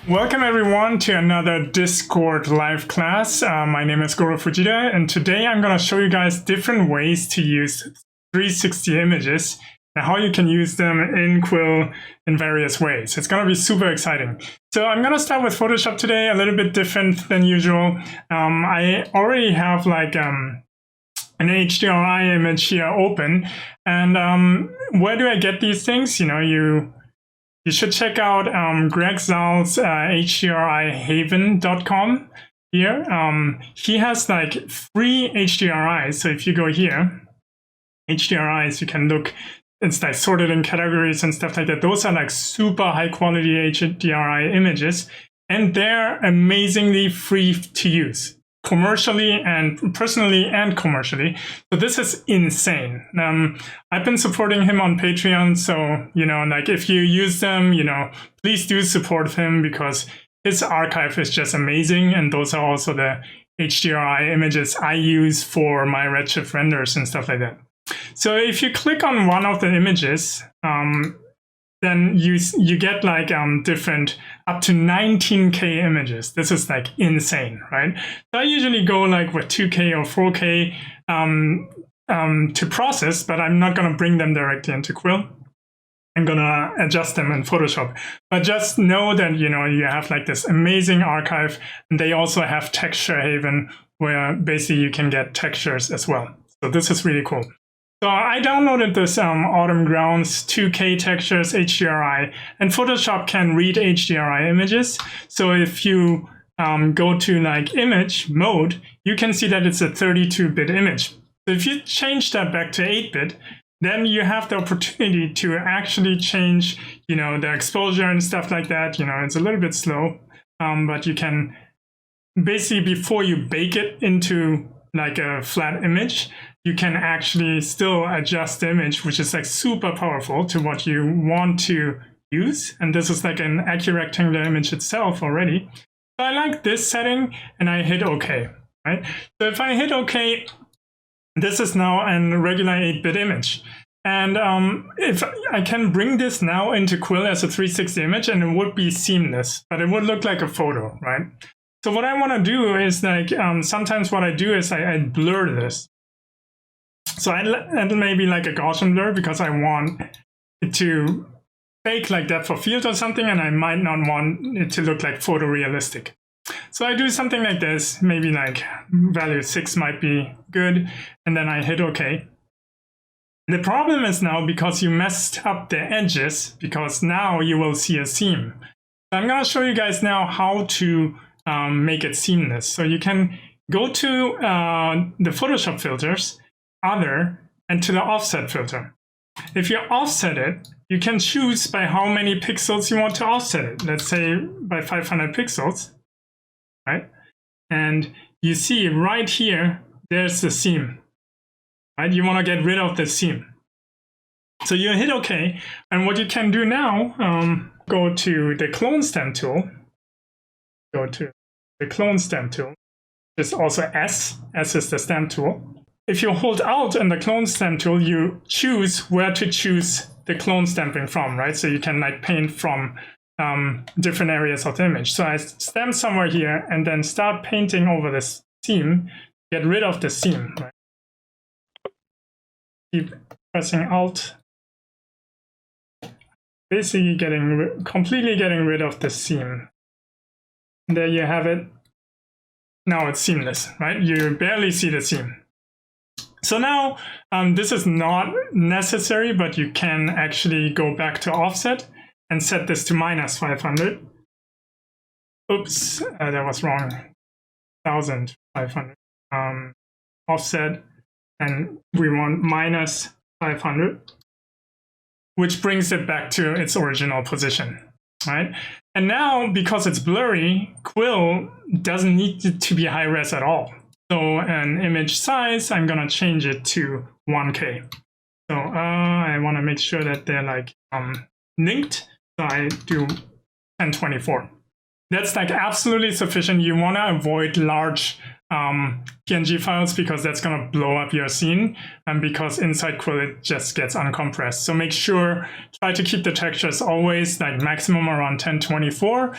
Welcome everyone to another Discord live class. My name is Goro Fujita, and today I'm going to show you guys different ways to use 360 images and how you can use them in Quill in various ways. It's going to be super exciting. So I'm going to start with Photoshop today, a little bit different than usual. I already have like an HDRI image here open, and where do I get these things? You should check out Greg Zal's HDRIhaven.com here. He has like free HDRIs. So if you go here, HDRIs, you can look, it's like sorted in categories and stuff like that. Those are like super high quality HDRI images, and they're amazingly free to use. Commercially and personally and commercially. So this is insane. I've been supporting him on Patreon. So, like if you use them, please do support him because his archive is just amazing. And those are also the HDRI images I use for my Redshift renders and stuff like that. So if you click on one of the images, then you get like different up to 19K images. This is like insane, right? So I usually go like with 2K or 4K to process, but I'm not gonna bring them directly into Quill. I'm gonna adjust them in Photoshop. But just know that you have like this amazing archive, and they also have Texture Haven where basically you can get textures as well. So this is really cool. So I downloaded this Autumn Grounds 2K textures HDRI, and Photoshop can read HDRI images. So if you go to like image mode, you can see that it's a 32-bit image. So if you change that back to 8-bit, then you have the opportunity to actually change, the exposure and stuff like that. It's a little bit slow, but you can basically, before you bake it into like a flat image, you can actually still adjust the image, which is like super powerful to what you want to use. And this is like an accurate rectangular image itself already. So I like this setting and I hit OK, right? So if I hit OK, this is now a regular 8-bit image. And if I can bring this now into Quill as a 360 image, and it would be seamless, but it would look like a photo, right? So what I want to do is like, sometimes what I do is I blur this. So I add maybe like a Gaussian blur because I want it to fake like depth of field or something, and I might not want it to look like photorealistic. So I do something like this, maybe like value 6 might be good, and then I hit OK. The problem is now because you messed up the edges, because now you will see a seam. So I'm going to show you guys now how to make it seamless. So you can go to the Photoshop filters, Other, and to the offset filter. If you offset it, you can choose by how many pixels you want to offset it. Let's say by 500 pixels, right? And you see right here, there's the seam, right? You want to get rid of the seam. So you hit OK, and what you can do now, go to the clone stamp tool. Go to the clone stamp tool. There's also S. S is the stamp tool. If you hold Alt in the clone stamp tool, you choose where to choose the clone stamping from, right? So you can like paint from different areas of the image. So I stamp somewhere here and then start painting over this seam, get rid of the seam, right? Keep pressing Alt. Basically completely getting rid of the seam. And there you have it. Now it's seamless, right? You barely see the seam. So now this is not necessary, but you can actually go back to offset and set this to -500. Oops, that was wrong. 1500. Offset, and we want -500, which brings it back to its original position, right? And now, because it's blurry, Quill doesn't need it to be high res at all. So an image size, I'm gonna change it to 1K. So I want to make sure that they're like linked. So I do 1024. that's like absolutely sufficient. You want to avoid large PNG files because that's going to blow up your scene, and because inside Quill it just gets uncompressed. So make sure, try to keep the textures always like maximum around 1024.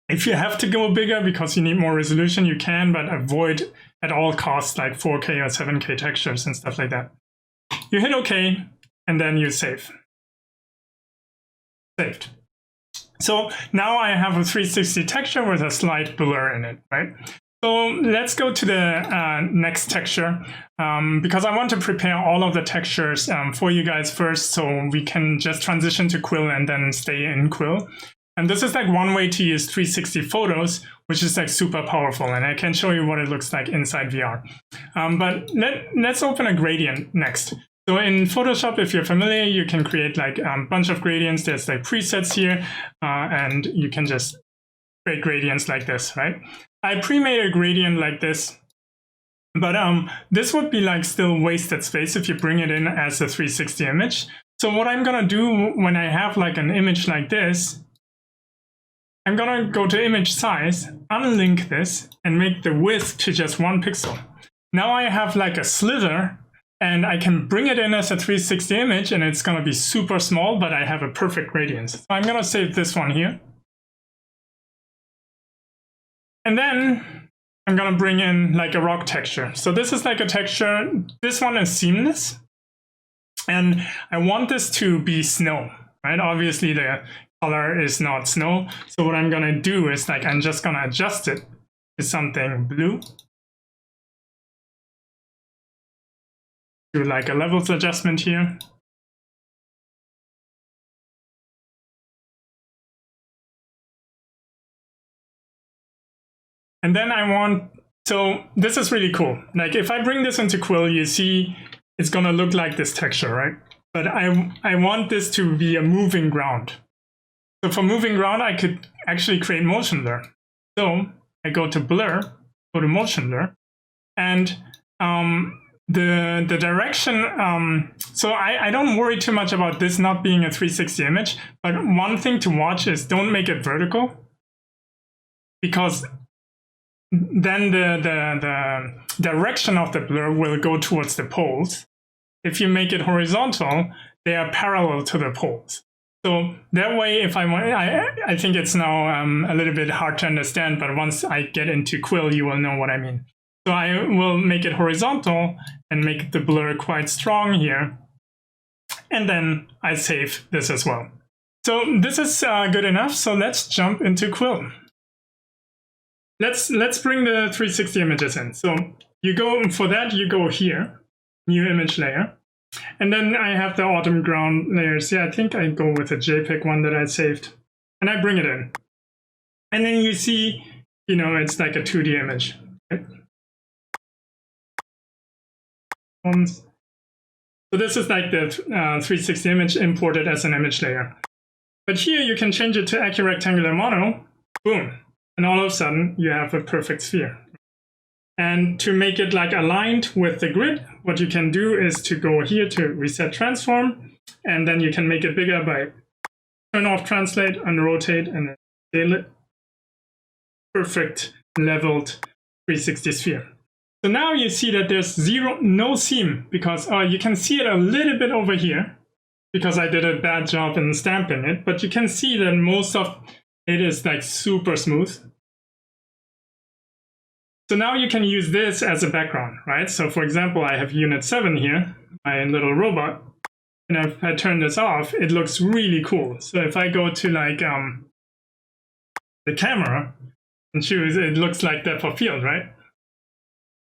If you have to go bigger because you need more resolution, you can, but avoid at all costs like 4K or 7K textures and stuff like that. You hit OK, and then you save. Saved. So now I have a 360 texture with a slight blur in it, right? So let's go to the next texture, because I want to prepare all of the textures for you guys first, so we can just transition to Quill and then stay in Quill. And this is like one way to use 360 photos, which is like super powerful, and I can show you what it looks like inside VR. But let's open a gradient next. So in Photoshop, if you're familiar, you can create like a bunch of gradients. There's like presets here, and you can just create gradients like this, right? I pre-made a gradient like this, but this would be like still wasted space if you bring it in as a 360 image. So what I'm gonna do when I have like an image like this, I'm gonna go to image size, unlink this, and make the width to just 1 pixel. Now I have like a slither, and I can bring it in as a 360 image, and it's gonna be super small, but I have a perfect gradient. So I'm gonna save this one here. And then I'm gonna bring in like a rock texture. So this is like a texture, this one is seamless. And I want this to be snow, right? Obviously the color is not snow. So what I'm gonna do is like, I'm just gonna adjust it to something blue. Do like a levels adjustment here. And then I want, so this is really cool. Like if I bring this into Quill, you see it's gonna look like this texture, right? But I want this to be a moving ground. So for moving ground, I could actually create motion blur. So I go to blur, go to motion blur, and the direction, so I don't worry too much about this not being a 360 image, but one thing to watch is don't make it vertical, because then the direction of the blur will go towards the poles. If you make it horizontal, they are parallel to the poles. So that way, if I want, I think it's now a little bit hard to understand, but once I get into Quill, you will know what I mean. So I will make it horizontal and make the blur quite strong here. And then I save this as well. So this is good enough. So let's jump into Quill. Let's bring the 360 images in. So you go, for that, you go here, new image layer. And then I have the autumn ground layers. Yeah, I think I go with a JPEG one that I saved. And I bring it in. And then you see, you know, it's like a 2D image. Right? So this is like the 360 image imported as an image layer. But here you can change it to AccuRectangular Mono. Boom. And all of a sudden you have a perfect sphere. And to make it like aligned with the grid, what you can do is to go here to reset transform, and then you can make it bigger by turn off translate and rotate and then scale it. Perfect leveled 360 sphere. So now you see that there's no seam, because you can see it a little bit over here because I did a bad job in stamping it, but you can see that most of it is like super smooth. So now you can use this as a background, right? So for example, I have unit 7 here, my little robot, and if I turn this off, it looks really cool. So if I go to like the camera and choose, it looks like depth of field, right?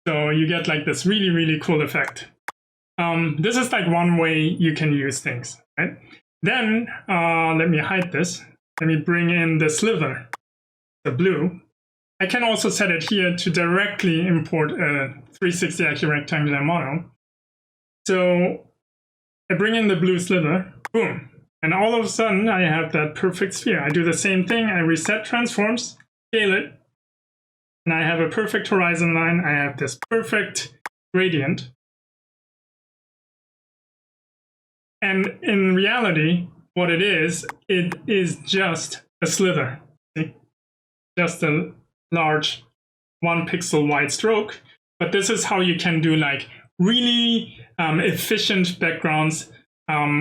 So you get like this really, really cool effect. This is like one way you can use things, right? Then let me hide this. Let me bring in the sliver, the blue. I can also set it here to directly import a 360 AccuRectangular Mono. So I bring in the blue sliver, boom. And all of a sudden I have that perfect sphere. I do the same thing, I reset transforms, scale it, and I have a perfect horizon line. I have this perfect gradient. And in reality, what it is just a slither. See? Just a large 1 pixel wide stroke. But this is how you can do like really efficient backgrounds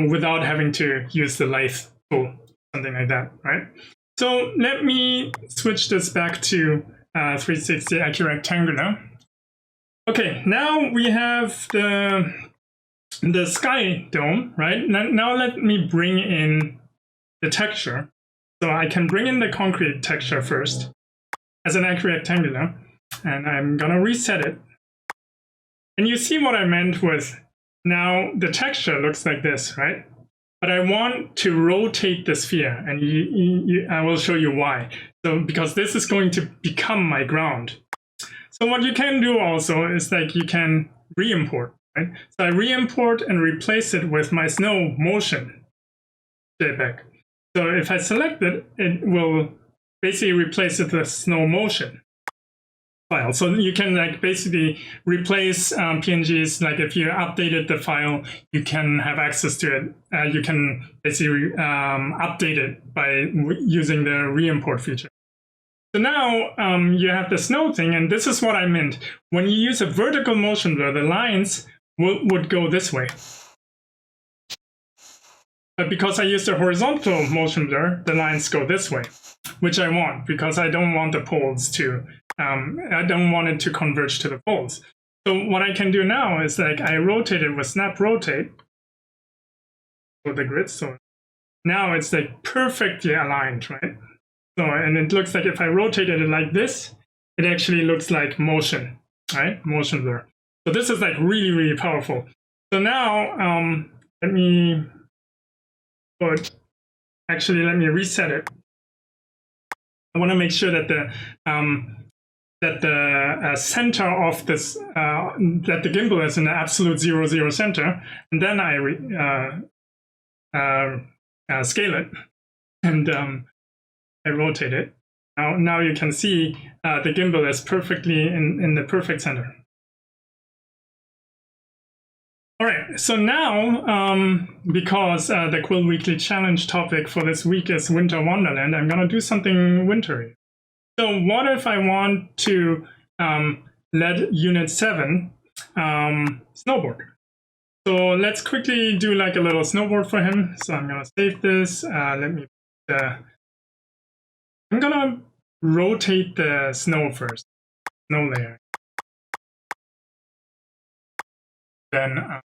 without having to use the lathe tool, something like that, right? So let me switch this back to 360 AccuRectangular. Okay, now we have the sky dome, right? Now let me bring in the texture. So I can bring in the concrete texture first as an AccuRectangular, and I'm gonna reset it. And you see what I meant with now the texture looks like this, right? But I want to rotate the sphere, and I will show you why. So because this is going to become my ground. So what you can do also is like you can re-import, right? So I re-import and replace it with my snow motion JPEG. So if I select it, it will basically replace it with snow motion file. So you can like basically replace PNGs. Like if you updated the file, you can have access to it. You can basically update it by using the re-import feature. So now you have the snow thing, and this is what I meant. When you use a vertical motion blur, the lines would go this way. But because I used a horizontal motion blur, the lines go this way, which I want because I don't want the poles to, I don't want it to converge to the poles. So what I can do now is like I rotate it with snap rotate for the grid. So now it's like perfectly aligned, right? So, and it looks like if I rotated it like this, it actually looks like motion, right? Motion blur. So this is like really, really powerful. So now let me let me reset it. I want to make sure that the center of this, that the gimbal is in the absolute 0, 0 center, and then I scale it, and I rotate it. Now you can see the gimbal is perfectly in the perfect center. All right, so now, because the Quill Weekly Challenge topic for this week is Winter Wonderland, I'm going to do something wintry. So what if I want to let Unit 7 snowboard? So let's quickly do like a little snowboard for him. So I'm going to save this. I'm going to rotate the snow first, snow layer. Then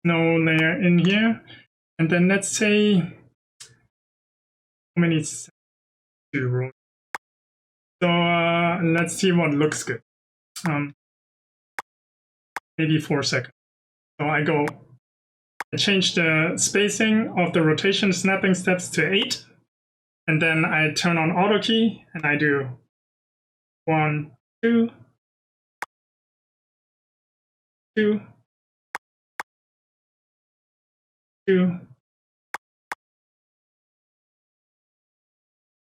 snow layer in here, and then let's say how many to rotate. So let's see what looks good. Maybe 4 seconds. So I change the spacing of the rotation snapping steps to 8, and then I turn on auto key and I do 1, 2, 2, 2.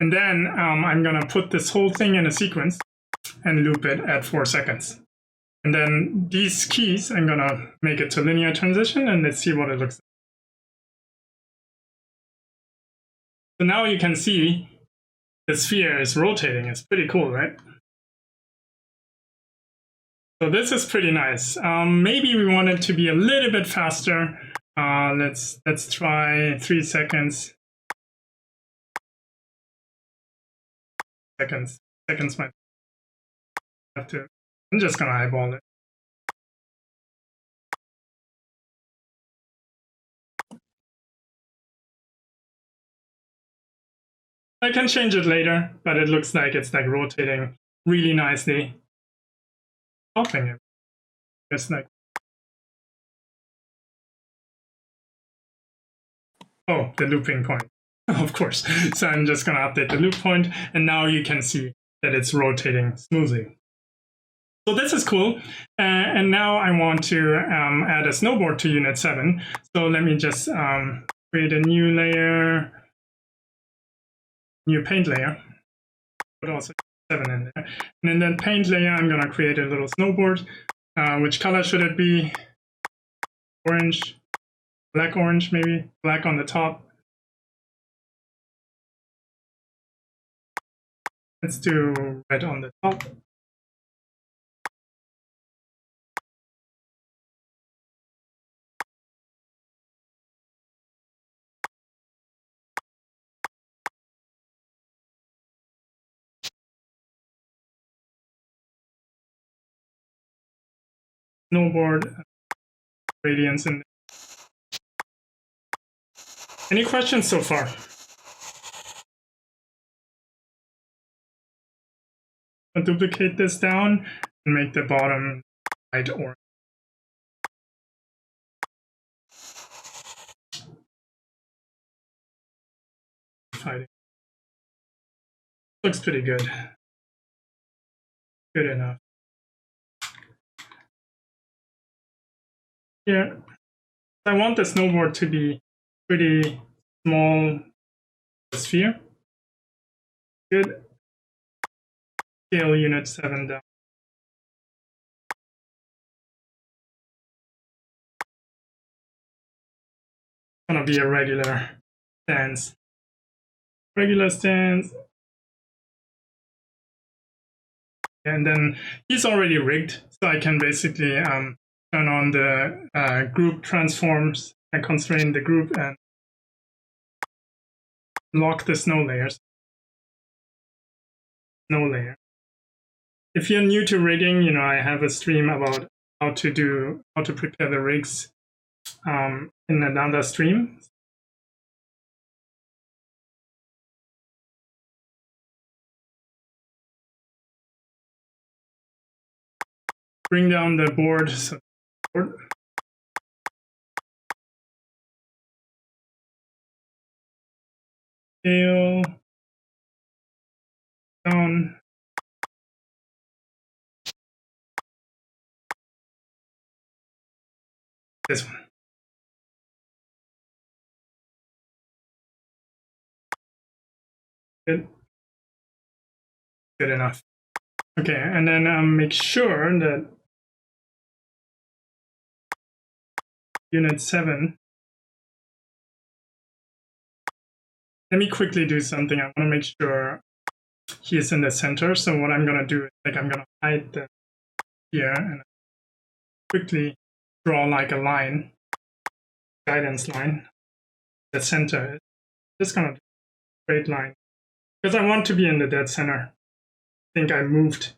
And then I'm going to put this whole thing in a sequence and loop it at 4 seconds. And then these keys, I'm going to make it to linear transition, and let's see what it looks like. So now you can see the sphere is rotating. It's pretty cool, right? So this is pretty nice. Maybe we want it to be a little bit faster. Let's try 3 seconds. Seconds might have to. I'm just gonna eyeball it. I can change it later, but it looks like it's like rotating really nicely. Stopping it. Just like. Oh, the looping point. Of course. So I'm just gonna update the loop point, and now you can see that it's rotating smoothly. So this is cool. And now I want to add a snowboard to Unit 7. So let me just create a new layer, new paint layer, but also 7 in there. And in that paint layer, I'm going to create a little snowboard. Which color should it be? Orange, black orange maybe, black on the top. Let's do red on the top. Snowboard, gradients in there. Any questions so far? I'll duplicate this down and make the bottom light orange. Fighting. Looks pretty good. Good enough. Here, I want the snowboard to be pretty small sphere. Good. Scale unit 7 down. Gonna be a regular stance. Regular stance. And then he's already rigged, so I can basically turn on the group transforms and constrain the group and lock the snow layers. Snow layer. If you're new to rigging, I have a stream about how to prepare the rigs in another stream. Bring down the board. So board. Scale down. This one. Good. Good enough. Okay, and then make sure that unit 7. Let me quickly do something. I want to make sure he is in the center. So what I'm going to do is I'm going to hide the here and quickly draw like a line, guidance line. The center is just going to straight line because I want to be in the dead center. I think I moved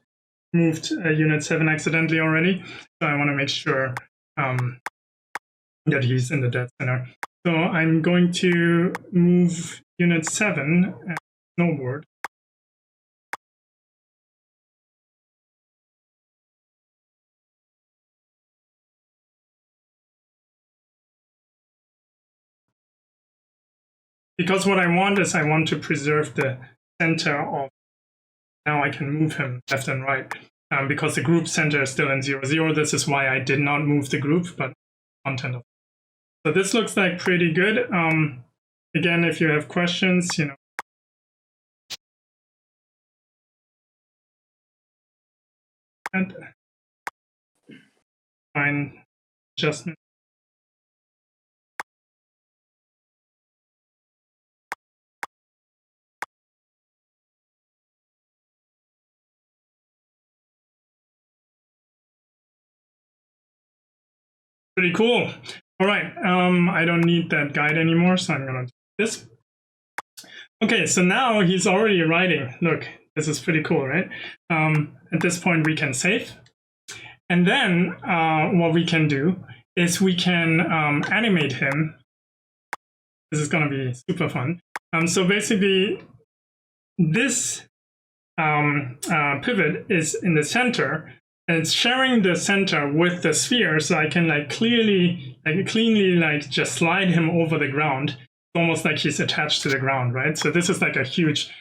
unit 7 accidentally already, so I want to make sure that he's in the dead center. So I'm going to move unit 7 and snowboard. Because what I want is I want to preserve the center of, now I can move him left and right. Because the group center is still in 0, 0. This is why I did not move the group, but content of. So this looks like pretty good. Again, if you have questions, and fine adjustment. Pretty cool. All right, I don't need that guide anymore, so I'm gonna do this. Okay, so now he's already writing. Look, this is pretty cool, right? At this point, we can save. And then what we can do is we can animate him. This is gonna be super fun. So basically, this pivot is in the center, and it's sharing the center with the sphere, so I can cleanly just slide him over the ground. It's almost like he's attached to the ground, right? So this is like a huge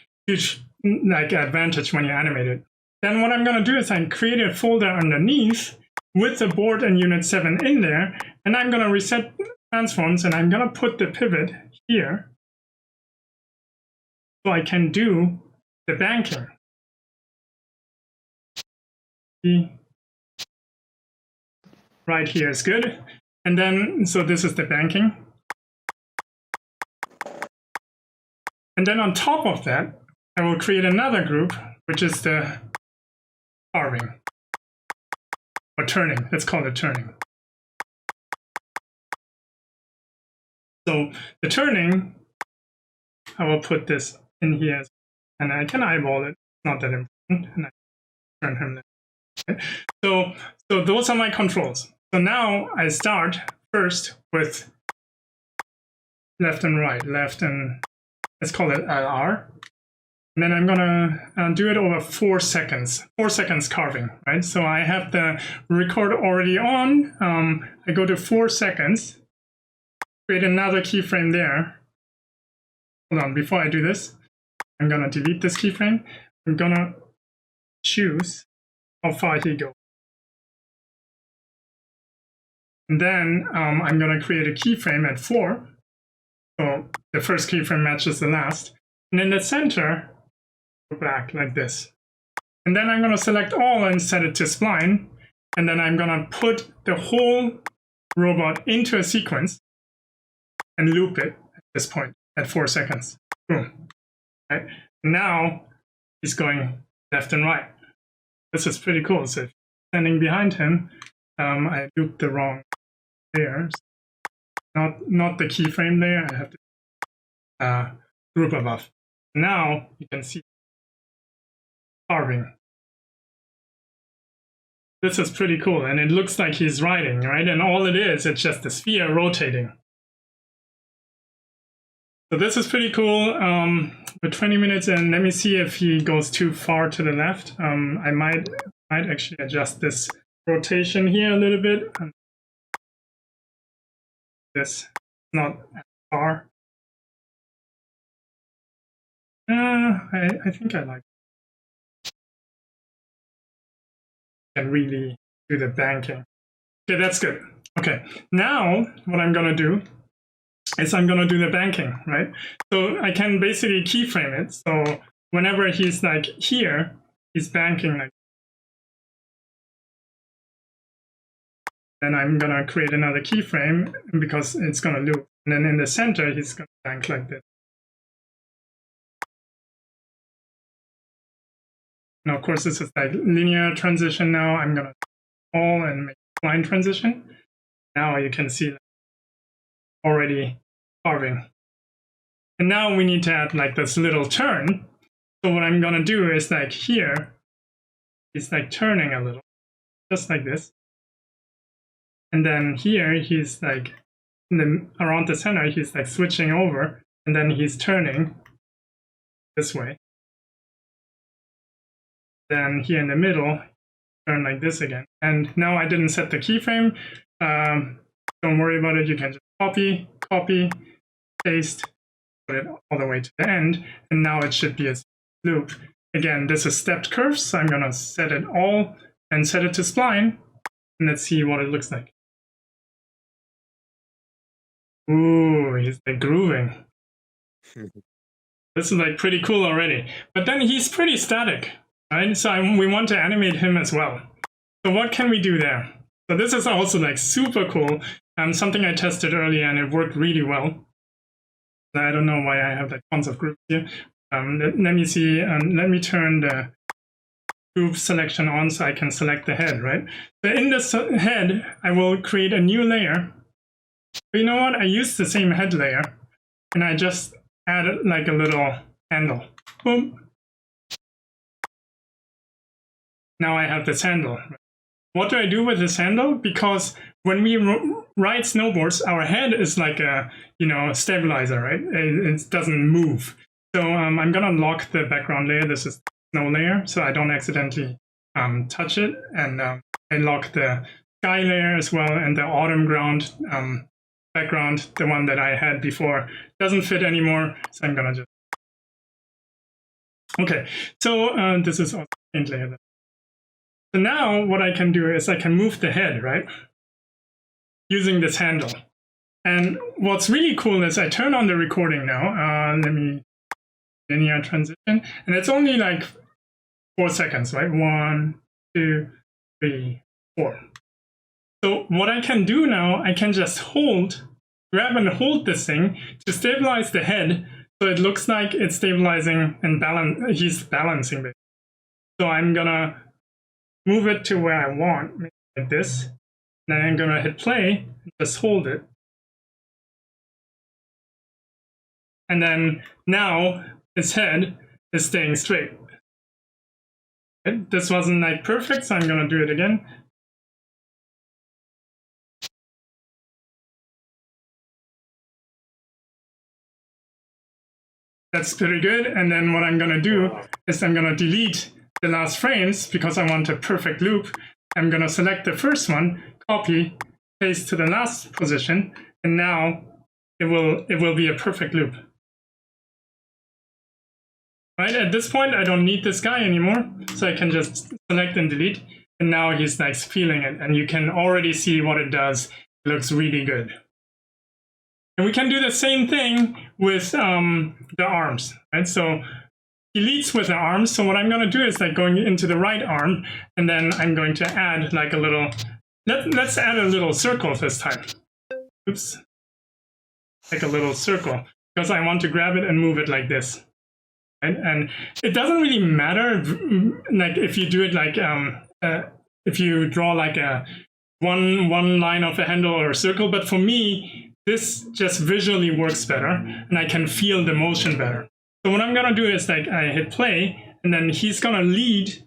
advantage when you animate it. Then what I'm going to do is I create a folder underneath with the board and unit 7 in there, and I'm going to reset transforms, and I'm going to put the pivot here so I can do the banking. Right here is good. And then, so this is the banking. And then on top of that, I will create another group which is the carving or turning. Let's call it turning. So the turning, I will put this in here, and I can eyeball it. Not that important, and I turn him there. Okay. So those are my controls. So now I start first with left and right, left and let's call it LR. And then I'm gonna do it over 4 seconds, 4 seconds carving, right? So I have the record already on. I go to 4 seconds, create another keyframe there. Hold on, before I do this, I'm gonna delete this keyframe. I'm gonna choose how far he goes. And then I'm gonna create a keyframe at 4. So the first keyframe matches the last. And in the center, go back like this. And then I'm going to select all and set it to spline. And then I'm going to put the whole robot into a sequence and loop it at this point at 4 seconds. Boom. Right. Now he's going left and right. This is pretty cool. So if you're standing behind him, I looped the wrong layers. Not the keyframe layer. I have to group above. Now you can see carving. This is pretty cool, and it looks like he's riding, right? And all it is, it's just a sphere rotating. So this is pretty cool. We're 20 minutes in. Let me see if he goes too far to the left. I might actually adjust this rotation here a little bit. This not as far. I think I like it. Can really do the banking. Okay, that's good. Okay, now what I'm gonna do is I'm gonna do the banking, right? So I can basically keyframe it. So whenever he's like here, he's banking like. Then I'm gonna create another keyframe because it's gonna loop. And then in the center, he's gonna bank like this. Now, of course, this is like linear transition now. I'm going to all and make line transition. Now you can see already carving. And now we need to add like this little turn. So what I'm going to do is like here, he's like turning a little, just like this. And then here, he's like around the center, he's like switching over, and then he's turning this way. Then here in the middle, turn like this again. And now I didn't set the keyframe. Don't worry about it. You can just copy, paste, put it all the way to the end. And now it should be a loop. Again, this is stepped curves. So I'm going to set it all and set it to spline. And let's see what it looks like. Ooh, he's like grooving. This is like pretty cool already. But then he's pretty static. Right? So we want to animate him as well. So what can we do there? So this is also like super cool. Something I tested earlier and it worked really well. I don't know why I have like tons of groups here. Let me see. Let me turn the group selection on so I can select the head, right? So in this head, I will create a new layer. But you know what? I use the same head layer and I just added like a little handle. Boom. Now I have this handle. What do I do with this handle? Because when we ride snowboards, our head is like a stabilizer, right? It doesn't move. So I'm gonna lock the background layer. This is the snow layer, so I don't accidentally touch it. And I lock the sky layer as well, and the autumn ground background, the one that I had before, doesn't fit anymore. So I'm gonna just. Okay, so this is also paint layer. So now what I can do is I can move the head, right? Using this handle. And what's really cool is I turn on the recording now. Let me linear transition. And it's only like 4 seconds, right? 1, 2, 3, 4. So what I can do now, I can just grab and hold this thing to stabilize the head. So it looks like it's stabilizing and he's balancing it. So I'm gonna move it to where I want, like this. Then I'm gonna hit play, just hold it. And then now his head is staying straight. This wasn't like perfect, so I'm gonna do it again. That's pretty good. And then what I'm gonna do is I'm gonna delete the last frames because I want a perfect loop. I'm gonna select the first one, copy, paste to the last position, and now it will be a perfect loop. Right, at this point I don't need this guy anymore, so I can just select and delete, and now he's like feeling it, and you can already see what it does. It looks really good. And we can do the same thing with the arms, right? So he leads with the arms. So what I'm going to do is like going into the right arm, and then I'm going to add like a little, let's add a little circle this time. Oops. Like a little circle, because I want to grab it and move it like this. Right? And it doesn't really matter like if you do it like, if you draw like a one line of a handle or a circle, but for me, this just visually works better, and I can feel the motion better. So what I'm gonna do is like I hit play, and then he's gonna lead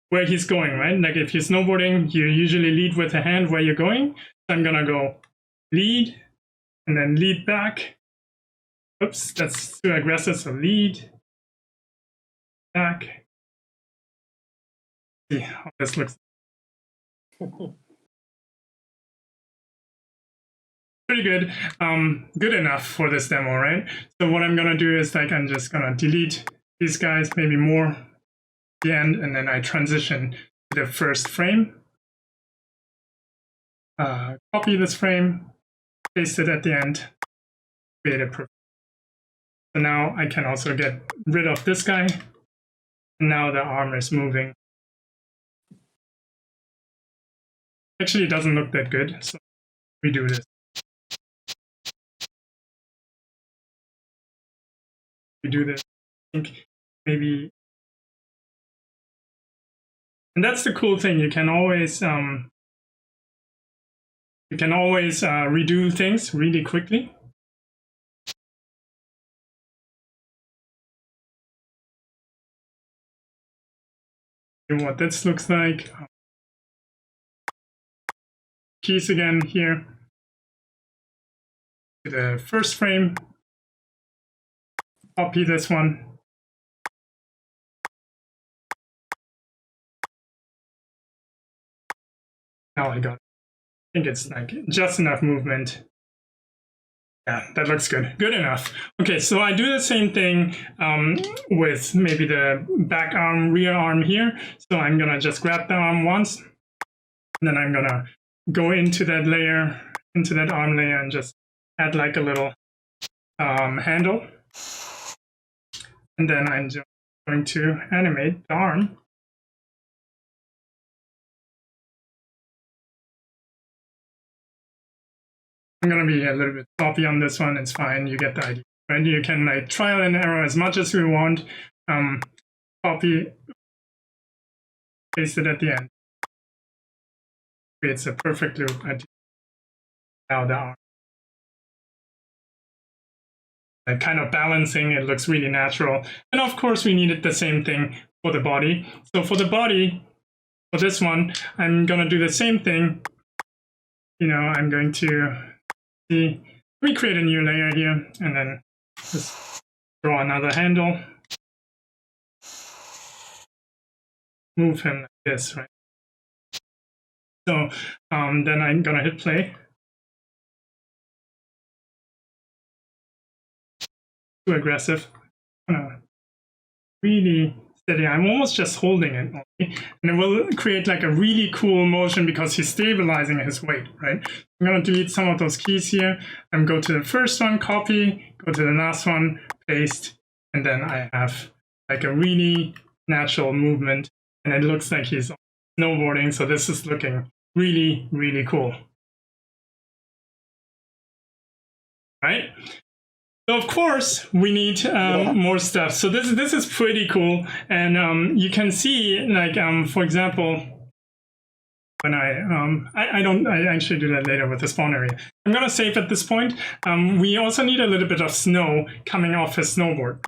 where he's going, right? Like if you're snowboarding, you usually lead with the hand where you're going. So I'm gonna go lead, and then lead back. Oops, that's too aggressive, so lead, back. See how this looks. Pretty good, good enough for this demo, right? So what I'm gonna do is like I'm just gonna delete these guys, maybe more at the end, and then I transition to the first frame. Copy this frame, paste it at the end, create a perfect. So now I can also get rid of this guy, and now the arm is moving. Actually, it doesn't look that good, so we do this. We do this, I think maybe, and that's the cool thing. You can always redo things really quickly. And what this looks like. Keys again here to the first frame. Copy this one. Now I got it. I think it's like just enough movement. Yeah, that looks good. Good enough. Okay, so I do the same thing with maybe the back arm, rear arm here. So I'm gonna just grab the arm once, and then I'm gonna go into that layer, into that arm layer, and just add like a little handle. And then I'm just going to animate the arm. I'm going to be a little bit sloppy on this one. It's fine. You get the idea. Right? You can like trial and error as much as you want. Copy, paste it at the end. Creates a perfect loop. Now the arm. Like kind of balancing. It looks really natural. And of course, we needed the same thing for the body. So for the body, for this one, I'm going to do the same thing. You know, I'm going to let me create a new layer here, and then just draw another handle. Move him like this, right? So then I'm gonna hit play. Too aggressive. Really steady. I'm almost just holding it only. And it will create like a really cool motion because he's stabilizing his weight, right? I'm gonna delete some of those keys here and go to the first one, copy, go to the last one, paste, and then I have like a really natural movement, and it looks like he's snowboarding. So this is looking really, really cool. Right? So of course we need more stuff. So this is pretty cool, and you can see, like, for example, when I actually do that later with the spawn area. I'm gonna save at this point. We also need a little bit of snow coming off his snowboard.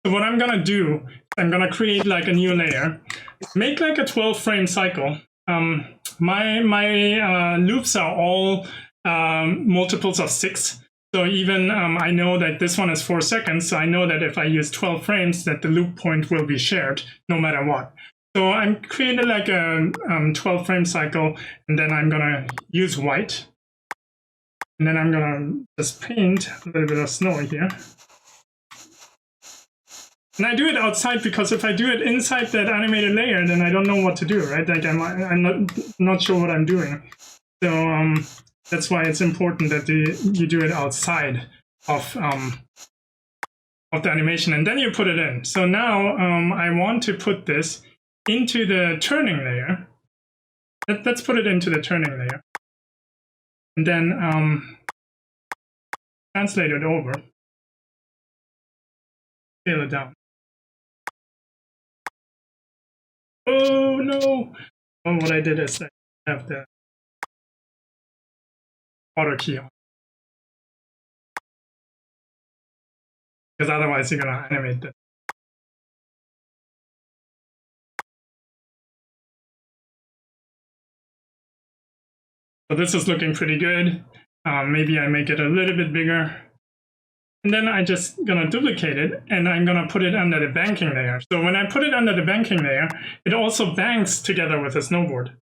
So what I'm gonna do, I'm gonna create like a new layer, make like a 12 frame cycle. My loops are all multiples of 6. So even I know that this one is 4 seconds, so I know that if I use 12 frames, that the loop point will be shared no matter what. So I'm creating like a 12 frame cycle, and then I'm gonna use white, and then I'm gonna just paint a little bit of snow here. And I do it outside because if I do it inside that animated layer, then I don't know what to do, right? Like I'm not sure what I'm doing. So that's why it's important that you do it outside of the animation, and then you put it in. So now I want to put this into the turning layer. Let's put it into the turning layer, and then translate it over, scale it down. Oh no! Well, what I did is I have the auto key on, because otherwise you're gonna animate it. So this is looking pretty good. Maybe I make it a little bit bigger. And then I just gonna duplicate it, and I'm gonna put it under the banking layer. So when I put it under the banking layer, it also banks together with the snowboard.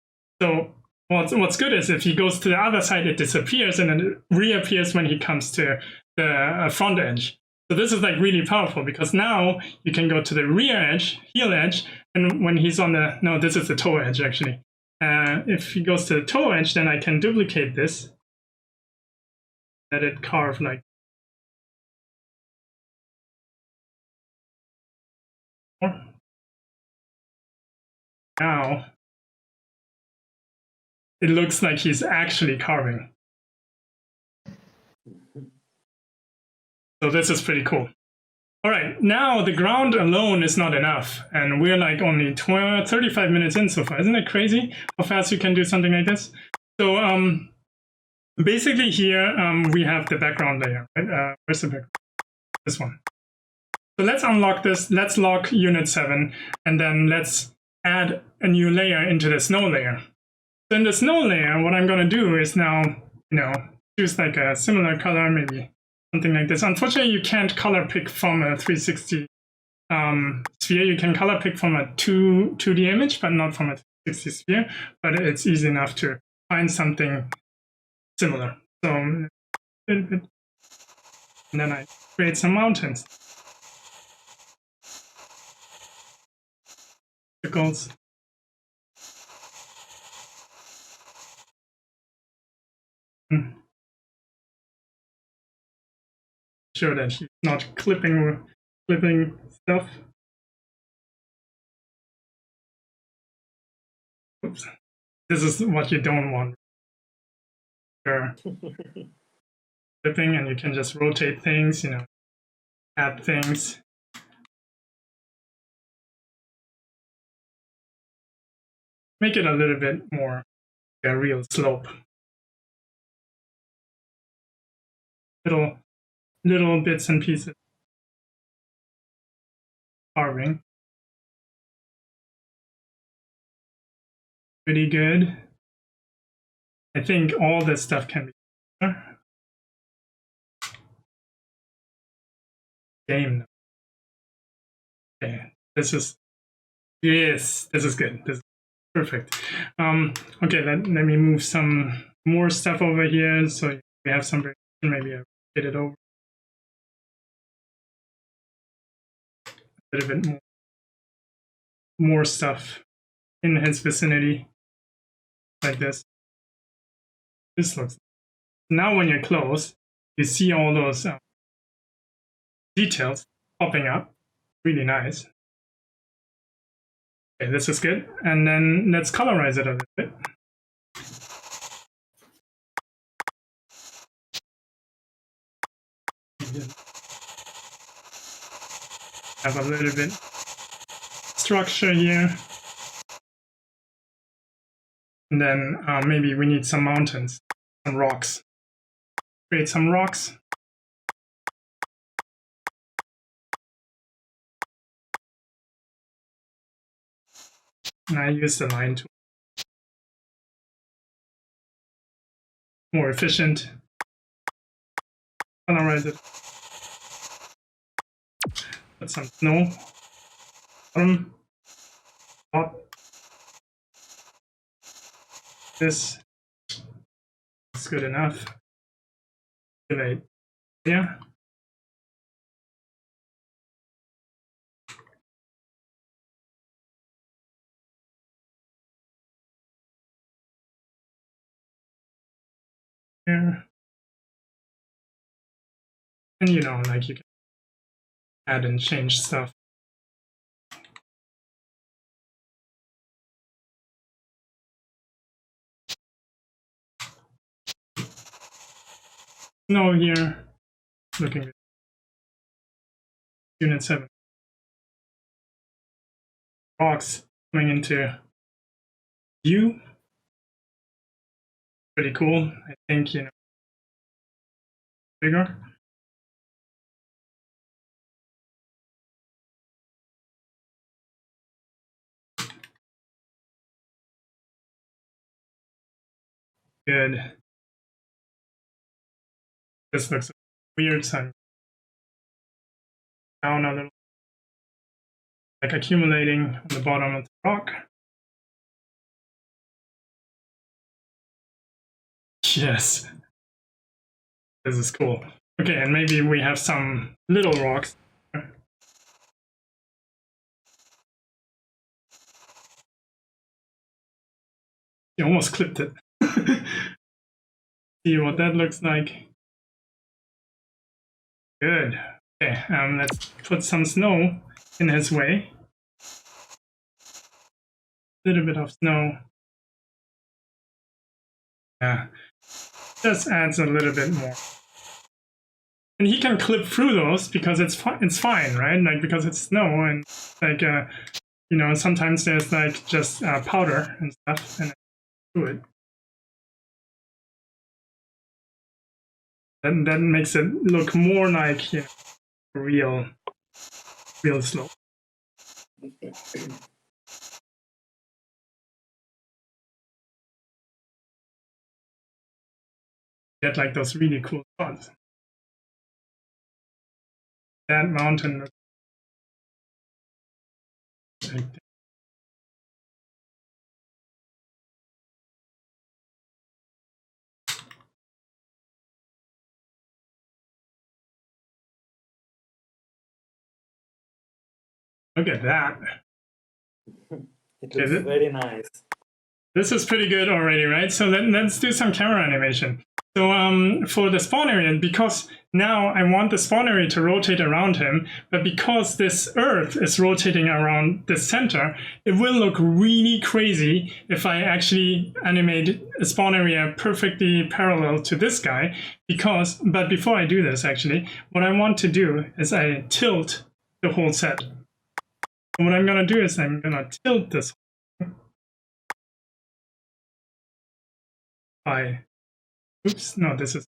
So what's good is if he goes to the other side, it disappears, and then it reappears when he comes to the front edge. So this is like really powerful, because now you can go to the rear edge, heel edge, and when he's on the, no, this is the toe edge actually. If he goes to the toe edge, then I can duplicate this, let it carve like now. It looks like he's actually carving. So this is pretty cool. All right, now the ground alone is not enough, and we're like only 35 minutes in so far. Isn't it crazy how fast you can do something like this? So basically here we have the background layer, right? Where's the background? This one. So let's unlock this. Let's lock unit 7, and then let's add a new layer into the snow layer. So in the snow layer, what I'm going to do is now, choose like a similar color, maybe something like this. Unfortunately, you can't color pick from a 360 sphere. You can color pick from a 2D image, but not from a 360 sphere. But it's easy enough to find something similar. So a little bit, and then I create some mountains. Circles. Sure that she's not clipping stuff. Oops. This is what you don't want. Sure. Clipping, and you can just rotate things, add things. Make it a little bit more a real slope. Little bits and pieces. Carving. Pretty good. I think all this stuff can be better. Game. Okay, this is good. This is perfect. Okay, let me move some more stuff over here so we have some, maybe I get it over a little bit more stuff in his vicinity, like this. This looks, now when you're close, you see all those details popping up. Really nice. Okay, this is good. And then let's colorize it a little bit. Have a little bit structure here. And then maybe we need some mountains, some rocks. Create some rocks. And I use the line tool. More efficient. Colorize it. Put some snow. Bottom. Top. This is good enough. Activate. Yeah. Here. And you know, like you can add and change stuff. Snow here. Looking good. Unit 7. Rocks coming into view. Pretty cool. I think, you know, bigger. Good. This looks weird, so I'm down a little. Like accumulating on the bottom of the rock. Yes. This is cool. Okay, and maybe we have some little rocks. You almost clipped it. See what that looks like. Good. Okay, let's put some snow in his way. A little bit of snow. Yeah, just adds a little bit more. And he can clip through those because it's fine, right? Like, because it's snow and like you know, sometimes there's like just powder and stuff and do it. And that makes it look more like, you know, real slope. Get like those really cool spots. That mountain. Look at that. It looks very nice. This is pretty good already, right? So let's do some camera animation. So for the spawn area, because now I want the spawn area to rotate around him, but because this Earth is rotating around the center, it will look really crazy if I actually animate a spawn area perfectly parallel to this guy. But before I do this, actually, what I want to do is I tilt the whole set. And what I'm gonna do is I'm gonna tilt this by, oops, no, this is,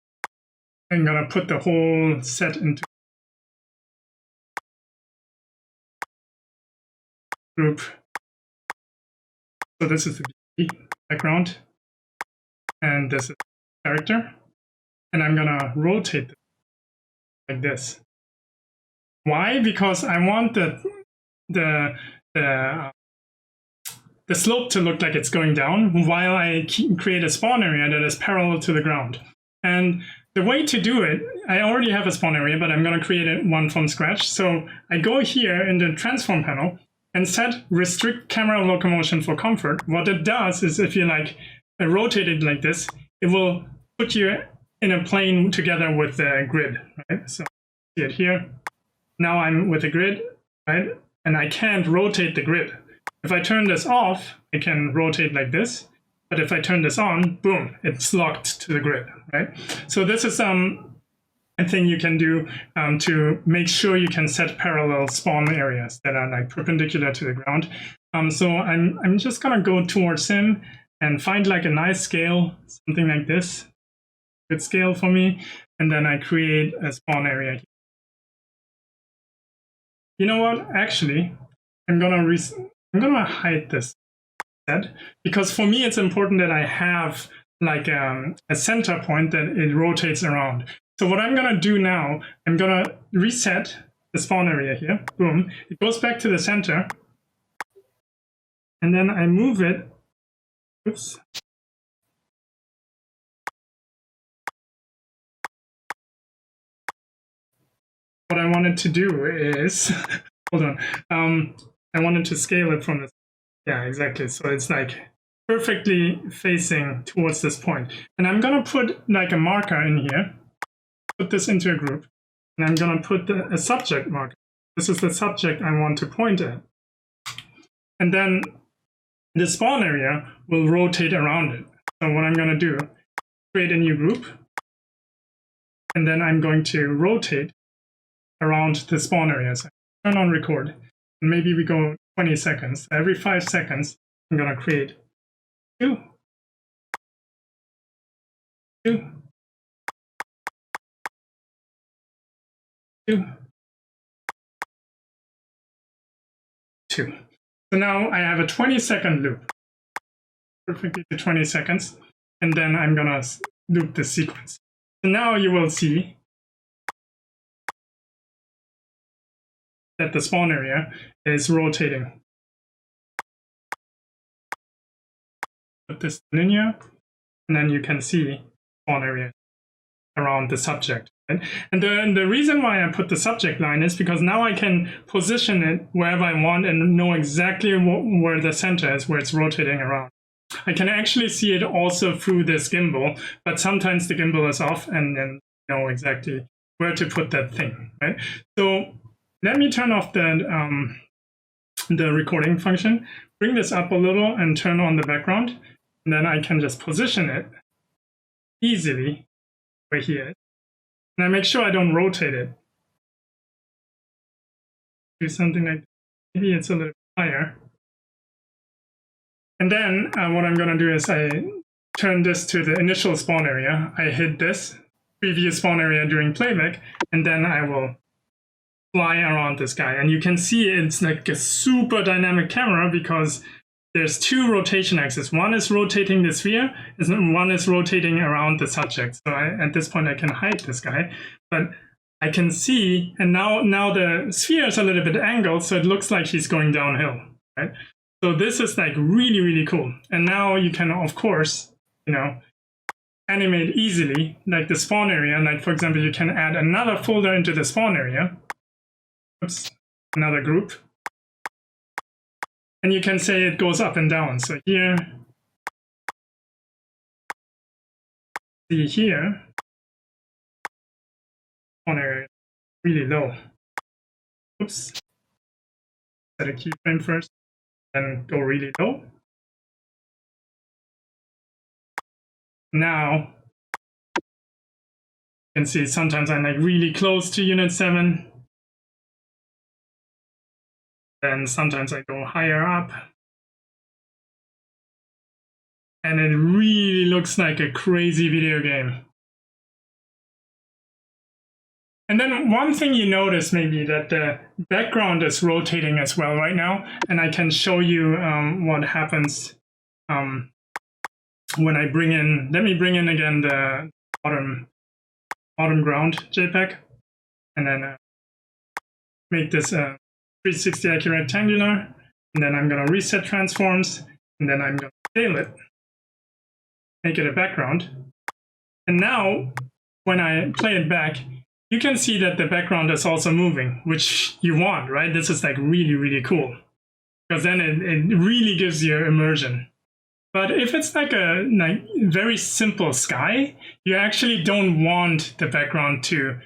I'm gonna put the whole set into group. So this is the background, and this is character, and I'm gonna rotate it like this. Why? Because I want the slope to look like it's going down while I create a spawn area that is parallel to the ground. And the way to do it, I already have a spawn area, but I'm going to create one from scratch. So I go here in the transform panel and set restrict camera locomotion for comfort. What it does is if you like rotate it like this, it will put you in a plane together with the grid, right? So see it here. Now I'm with the grid, right? And I can't rotate the grid. If I turn this off, I can rotate like this. But if I turn this on, boom, it's locked to the grid, right? So this is thing you can do to make sure you can set parallel spawn areas that are like perpendicular to the ground. So I'm just gonna go towards him and find like a nice scale, something like this, good scale for me, and then I create a spawn area. You know what? Actually, I'm gonna hide this set, because for me it's important that I have like a center point that it rotates around. So what I'm gonna do now, I'm gonna reset the spawn area here. Boom, it goes back to the center, and then I move it. Oops. What I wanted to do is, hold on, I wanted to scale it from this. Yeah, exactly. So it's like perfectly facing towards this point. And I'm gonna put like a marker in here, put this into a group, and I'm gonna put a subject marker. This is the subject I want to point at. And then the spawn area will rotate around it. So what I'm gonna do, create a new group, and then I'm going to rotate around the spawn area. So turn on record, and maybe we go 20 seconds. Every 5 seconds, I'm gonna create 2, 2, 2, 2. So now I have a 20-second loop, perfectly to 20 seconds, and then I'm gonna loop the sequence. So now you will see that the spawn area is rotating. Put this linear, and then you can see spawn area around the subject. Right? And the reason why I put the subject line is because now I can position it wherever I want and know exactly where the center is, where it's rotating around. I can actually see it also through this gimbal, but sometimes the gimbal is off and then know exactly where to put that thing. Right? So let me turn off the recording function, bring this up a little and turn on the background, and then I can just position it easily where he is. And I make sure I don't rotate it. Do something like, maybe it's a little higher. And then what I'm gonna do is I turn this to the initial spawn area. I hit this preview spawn area during playback, and then I will fly around this guy. And you can see it's like a super dynamic camera because there's 2 rotation axes. One is rotating the sphere, and one is rotating around the subject. So at this point I can hide this guy, but I can see, and now the sphere is a little bit angled, so it looks like he's going downhill, right? So this is like really, really cool. And now you can, of course, animate easily, like the spawn area. Like for example, you can add another folder into the spawn area. Oops, another group. And you can say it goes up and down. So here, see here, spawn area really low. Oops. Set a keyframe first, then go really low. Now, you can see sometimes I'm like really close to unit 7. Then sometimes I go higher up. And it really looks like a crazy video game. And then one thing you notice maybe that the background is rotating as well right now. And I can show you what happens when I bring in, let me bring in again the bottom ground JPEG. And then make this 360 accurate rectangular, and then I'm going to reset transforms, and then I'm going to scale it, make it a background. And now, when I play it back, you can see that the background is also moving, which you want, right? This is like really, really cool, because then it really gives you immersion. But if it's like a very simple sky, you actually don't want the background to,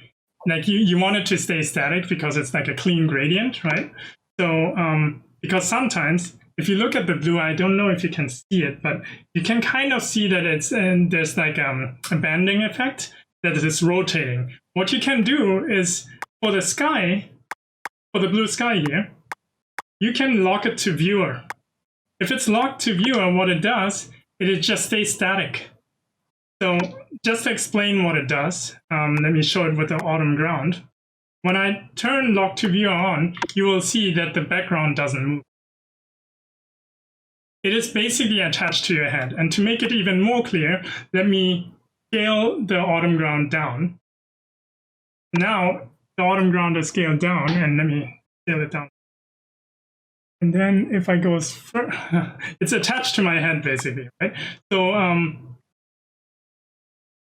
you want it to stay static because it's like a clean gradient, right? So, because sometimes, if you look at the blue, I don't know if you can see it, but you can kind of see that there's like a banding effect that is rotating. what you can do is for the sky, for the blue sky here, you can lock it to viewer. If it's locked to viewer, what it does, it just stays static. So just to explain what it does, let me show it with the autumn ground. When I turn lock to viewer on, you will see that the background doesn't move. It is basically attached to your head. And to make it even more clear, let me scale the autumn ground down. Now the autumn ground is scaled down, and let me scale it down. And then if I go, it's attached to my head basically, right? So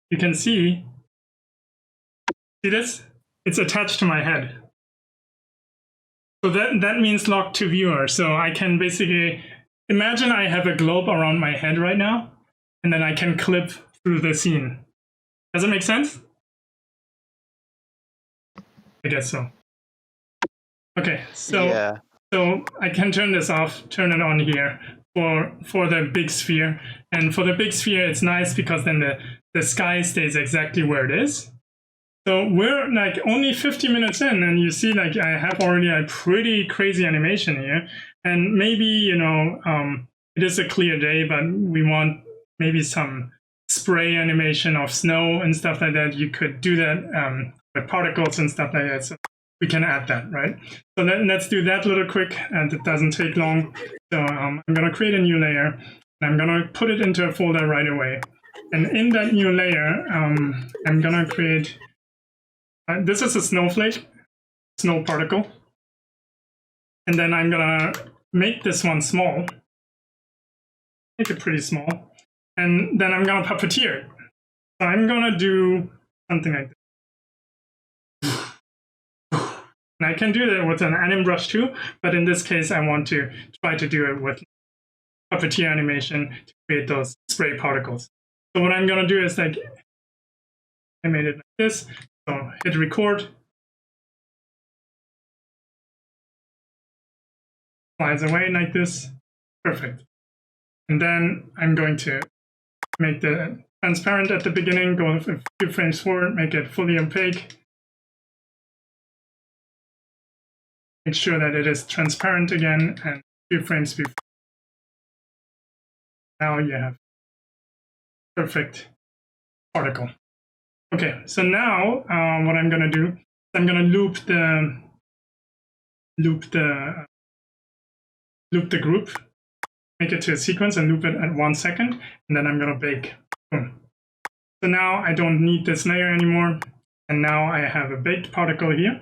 you can see this? It's attached to my head. So that means locked to viewer. So I can basically, imagine I have a globe around my head right now, and then I can clip through the scene. Does it make sense? I guess so. Okay, so Yeah. So I can turn this off, turn it on here for the big sphere. And for the big sphere, it's nice because then the sky stays exactly where it is. So we're like only 50 minutes in, and you see like I have already a pretty crazy animation here. And maybe, you know, it is a clear day, but we want maybe some spray animation of snow and stuff like that. You could do that with particles and stuff like that. So we can add that, right? So let's do that little quick, and it doesn't take long. So I'm going to create a new layer, and I'm going to put it into a folder right away. And in that new layer, I'm going to create, this is a snowflake, snow particle. And then I'm going to make this one small, make it pretty small. And then I'm going to puppeteer it. So I'm going to do something like this. And I can do that with an anim brush too, but in this case, I want to try to do it with puppeteer animation to create those spray particles. So what I'm going to do is like animate it like this. So hit record. Flies away like this. Perfect. And then I'm going to make the transparent at the beginning, go a few frames forward, make it fully opaque. Make sure that it is transparent again, and a few frames before. Now you have perfect particle. Okay, so now what I'm going to do is I'm going to loop the group, make it to a sequence and loop it at 1 second, and then I'm going to bake. Boom. So now I don't need this layer anymore, and now I have a baked particle here.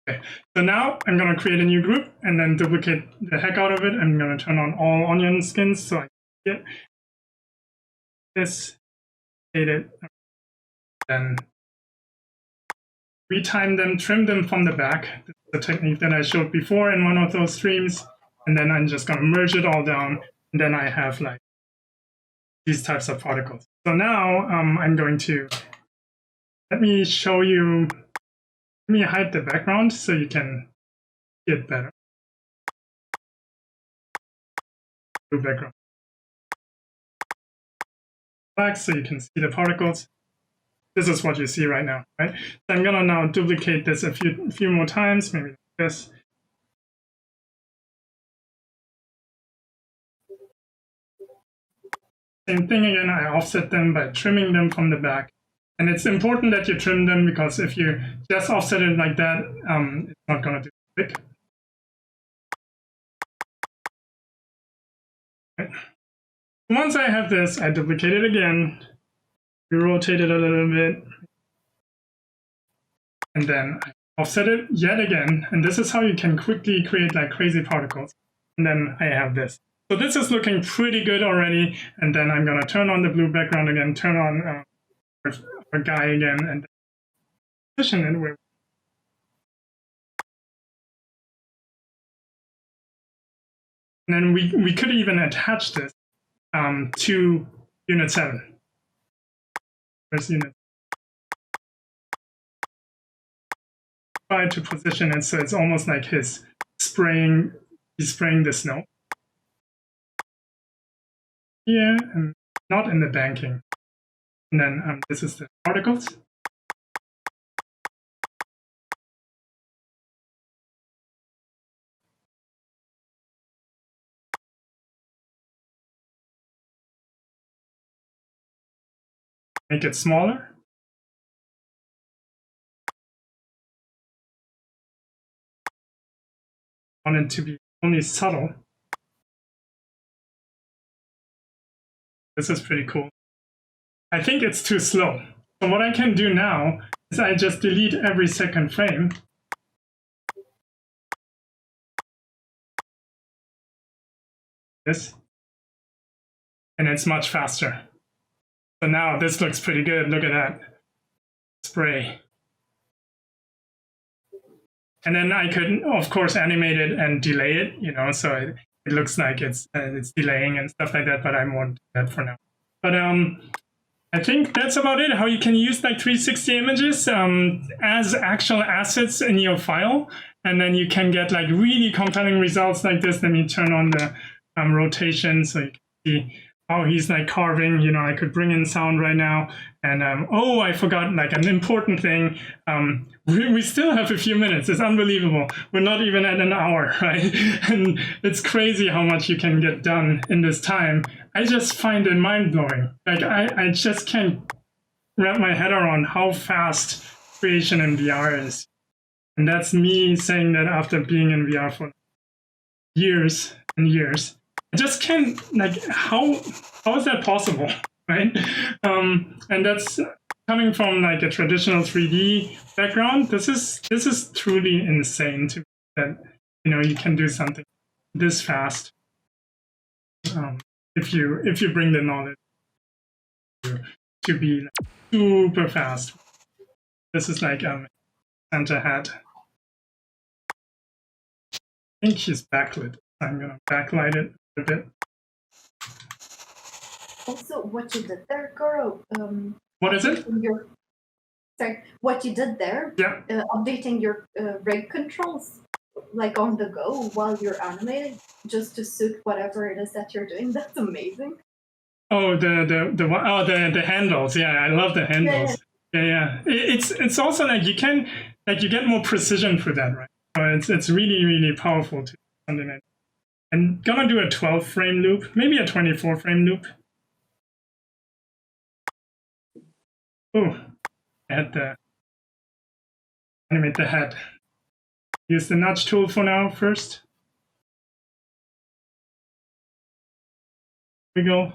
Okay, so now I'm going to create a new group and then duplicate the heck out of it. I'm going to turn on all onion skins so I can get this, hit it, then retime them, trim them from the back. This is the technique that I showed before in one of those streams. And then I'm just going to merge it all down. And then I have like these types of particles. So now I'm going to, let me show you. Let me hide the background so you can see it better. Blue background. Black so you can see the particles. This is what you see right now, right? So I'm gonna now duplicate this a few more times, maybe like this. Same thing again, I offset them by trimming them from the back. And it's important that you trim them because if you just offset it like that, it's not going to do it quick. Right. Once I have this, I duplicate it again, rotate it a little bit, and then I offset it yet again. And this is how you can quickly create like crazy particles. And then I have this. So this is looking pretty good already. And then I'm going to turn on the blue background again, turn on a guy again, and position it where. And then we could even attach this to unit 7. Where's unit? Try to position it so it's almost like he's spraying the snow. Here, and not in the banking. And then this is the particles. Make it smaller. I want it to be only subtle. This is pretty cool. I think it's too slow. So what I can do now is I just delete every second frame. This. And it's much faster. So now this looks pretty good. Look at that. Spray. And then I could, of course, animate it and delay it, you know, so it looks like it's delaying and stuff like that, but I won't do that for now. But I think that's about it, how you can use like 360 images as actual assets in your file. And then you can get like really compelling results like this. Let me turn on the rotation so you can see how he's like carving. You know, I could bring in sound right now. And oh, I forgot like an important thing. We still have a few minutes. It's unbelievable. We're not even at an hour, right? And it's crazy how much you can get done in this time. I just find it mind-blowing. Like I just can't wrap my head around how fast creation in VR is. And that's me saying that after being in VR for years and years. I just can't, like, how is that possible, right? And that's coming from like a traditional 3D background. This is truly insane to me that, you know, you can do something this fast if you bring the knowledge to be like, super fast. This is like Santa hat. I think she's backlit. I'm gonna backlight it a bit. Also, what you did there, Goro. What is it? What you did there. Yeah. Updating your rig controls, like on the go while you're animating, just to suit whatever it is that you're doing. That's amazing. Oh, the handles. Yeah, I love the handles. Yeah. It's also like you get more precision for that, right? So it's really, really powerful to something like that. I'm gonna do a 12 frame loop, maybe a 24 frame loop. Oh, I had to animate the head. Use the nudge tool for now first. Here we go.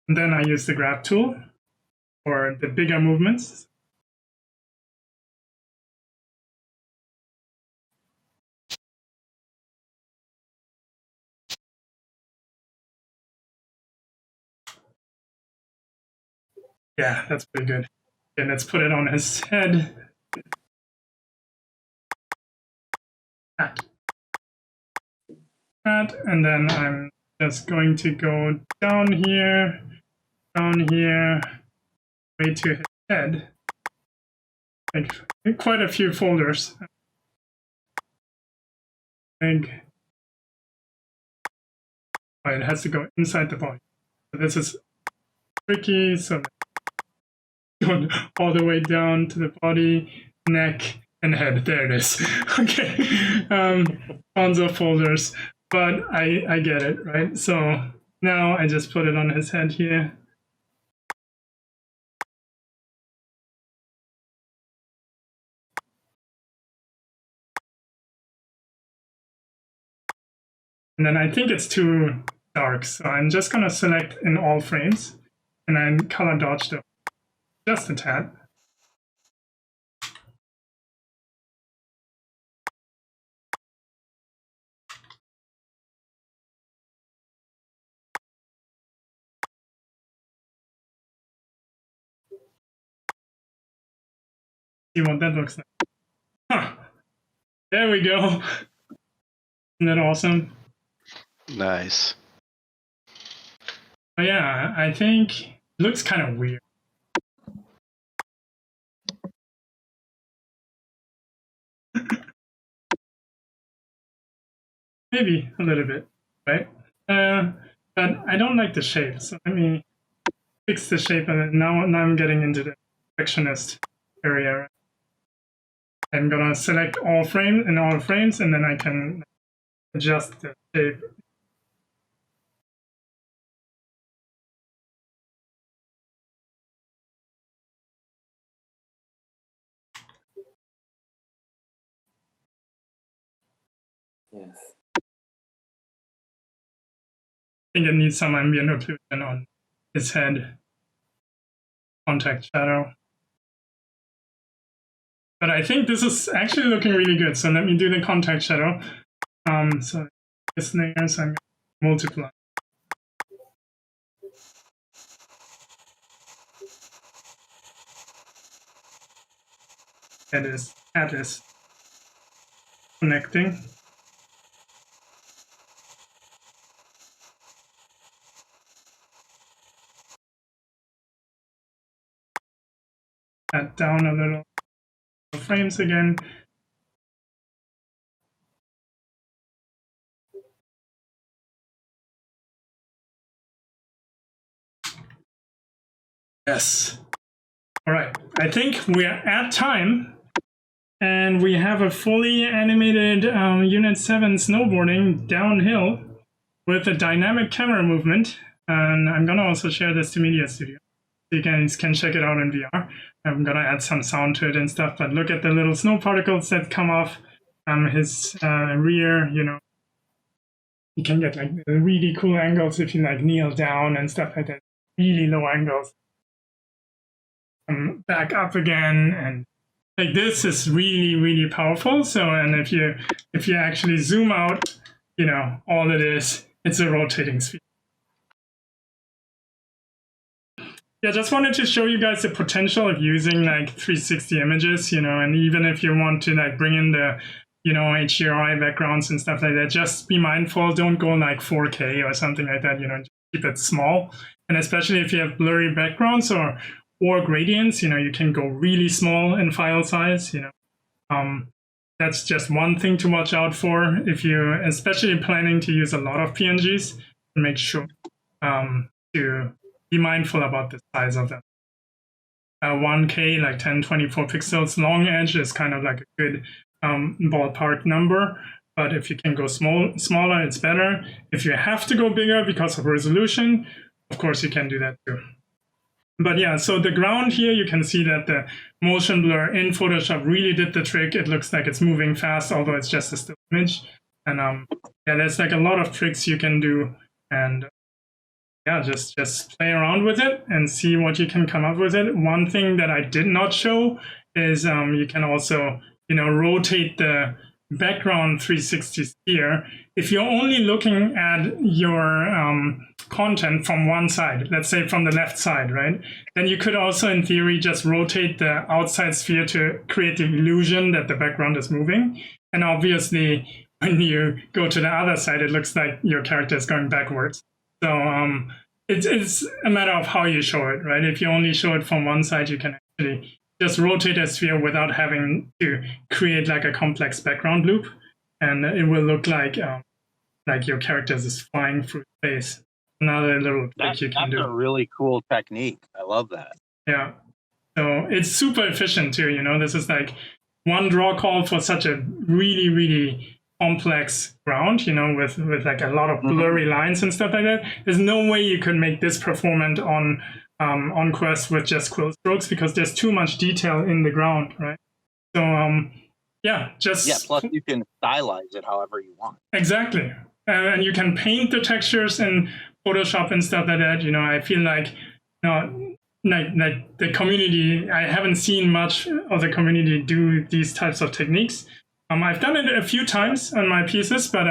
And then I use the grab tool for the bigger movements. Yeah, that's pretty good. Okay, let's put it on his head. That, and then I'm just going to go down here, way to his head. Like quite a few folders. It has to go inside the body. So this is tricky. So going all the way down to the body, neck, and head. There it is. Okay, tons of folders, but I get it, right? So now I just put it on his head here. And then I think it's too dark, so I'm just gonna select in all frames and then color dodge them just a tad. See what that looks like. Huh. There we go. Isn't that awesome? Nice. But yeah, I think it looks kind of weird. Maybe a little bit, right? But I don't like the shape, so let me fix the shape of it. Now I'm getting into the perfectionist area. I'm gonna select all frames, and then I can adjust the shape. Yes. I think it needs some ambient occlusion on his head. Contact shadow. But I think this is actually looking really good. So let me do the contact shadow. So this layer, so I'm going to multiply. That is connecting. Add down a little frames again. Yes. All right. I think we are at time. And we have a fully animated Unit 7 snowboarding downhill with a dynamic camera movement. And I'm going to also share this to Media Studio. You guys can check it out in VR. I'm going to add some sound to it and stuff. But look at the little snow particles that come off his rear, you know. You can get like really cool angles if you like kneel down and stuff like that. Really low angles. Back up again, and like this is really, really powerful. So, and if you actually zoom out, you know, all it is, it's a rotating sphere. Yeah, just wanted to show you guys the potential of using like 360 images, you know, and even if you want to like bring in the, you know, HDRI backgrounds and stuff like that, just be mindful, don't go like 4K or something like that, you know, just keep it small. And especially if you have blurry backgrounds or gradients, you know, you can go really small in file size, you know. That's just one thing to watch out for if you're especially planning to use a lot of PNGs. Make sure to be mindful about the size of them. 1K, like 1024 pixels long edge is kind of like a good ballpark number. But if you can go smaller, it's better. If you have to go bigger because of resolution, of course you can do that too. But yeah, so the ground here, you can see that the motion blur in Photoshop really did the trick. It looks like it's moving fast, although it's just a still image. And yeah, there's like a lot of tricks you can do. And yeah, just play around with it and see what you can come up with it. One thing that I did not show is you can also, you know, rotate the background 360 sphere. If you're only looking at your content from one side, let's say from the left side, right? Then you could also, in theory, just rotate the outside sphere to create the illusion that the background is moving. And obviously, when you go to the other side, it looks like your character is going backwards. So it's a matter of how you show it, right? If you only show it from one side, you can actually just rotate a sphere without having to create like a complex background loop. And it will look like your character is flying through space. Another little trick you can do. That's a really cool technique. I love that. Yeah. So it's super efficient too, you know. This is like one draw call for such a really, really complex ground, you know, with like a lot of blurry lines and stuff like that. There's no way you could make this performant on Quest with just quill strokes because there's too much detail in the ground, right? So plus you can stylize it however you want. Exactly. And you can paint the textures in Photoshop and stuff like that. You know, I feel like, you know, like the community, I haven't seen much of the community do these types of techniques. I've done it a few times on my pieces, but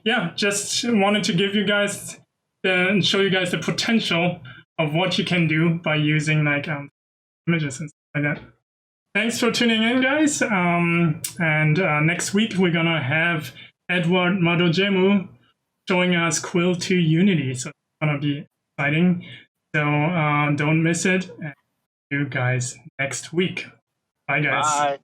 yeah, just wanted to give you guys and show you guys the potential of what you can do by using like images and stuff like that. Thanks for tuning in, guys. And next week we're gonna have Edward Madojemu showing us Quill 2 Unity, so it's gonna be exciting. So don't miss it. And see you guys next week. Bye, guys. Bye.